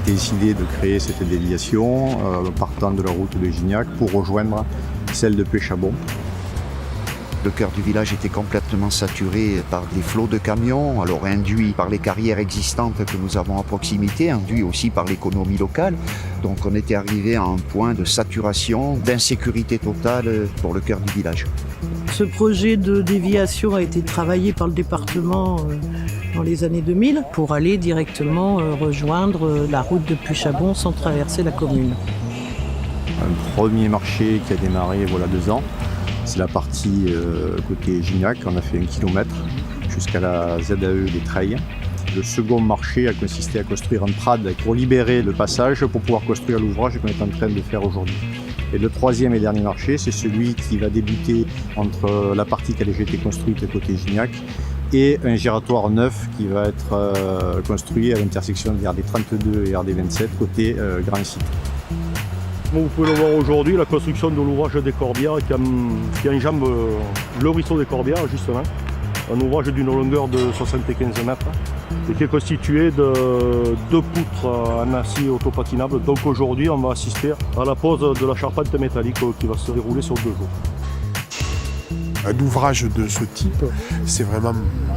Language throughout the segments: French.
été décidé de créer cette déviation partant de la route de Gignac pour rejoindre celle de Pêchabon. Le cœur du village était complètement saturé par des flots de camions, alors induits par les carrières existantes que nous avons à proximité, induits aussi par l'économie locale. Donc on était arrivé à un point de saturation, d'insécurité totale pour le cœur du village. Ce projet de déviation a été travaillé par le département dans les années 2000 pour aller directement rejoindre la route de Pêchabon sans traverser la commune. Un premier marché qui a démarré voilà 2 ans. C'est la partie côté Gignac, on a fait 1 kilomètre jusqu'à la ZAE des Treilles. Le second marché a consisté à construire un trad pour libérer le passage pour pouvoir construire l'ouvrage qu'on est en train de faire aujourd'hui. Et le troisième et dernier marché, c'est celui qui va débuter entre la partie qui a déjà été construite côté Gignac et un giratoire neuf qui va être construit à l'intersection des RD32 et RD27 côté Grand Site. Vous pouvez le voir aujourd'hui, la construction de l'ouvrage des Corbières qui enjambe le ruisseau des Corbières justement. Un ouvrage d'une longueur de 75 mètres et qui est constitué de 2 poutres en acier autopatinable. Donc aujourd'hui on va assister à la pose de la charpente métallique qui va se dérouler sur 2 jours. Un ouvrage de ce type, c'est vraiment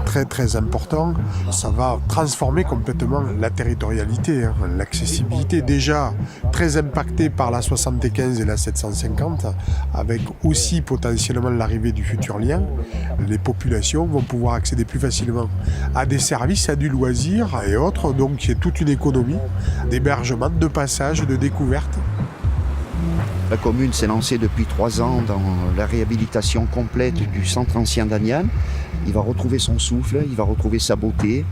très très important. Ça va transformer complètement la territorialité, l'accessibilité déjà très impactée par la 75 et la 750, avec aussi potentiellement l'arrivée du futur lien. Les populations vont pouvoir accéder plus facilement à des services, à du loisir et autres, donc il y a toute une économie d'hébergement, de passage, de découverte. La commune s'est lancée depuis 3 ans dans la réhabilitation complète du centre ancien d'Aniane. Il va retrouver son souffle, il va retrouver sa beauté,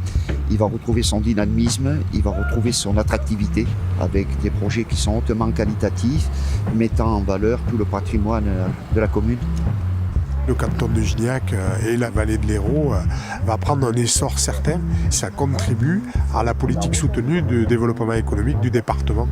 il va retrouver son dynamisme, il va retrouver son attractivité avec des projets qui sont hautement qualitatifs, mettant en valeur tout le patrimoine de la commune. Le canton de Gignac et la vallée de l'Hérault va prendre un essor certain. Ça contribue à la politique soutenue de développement économique du département.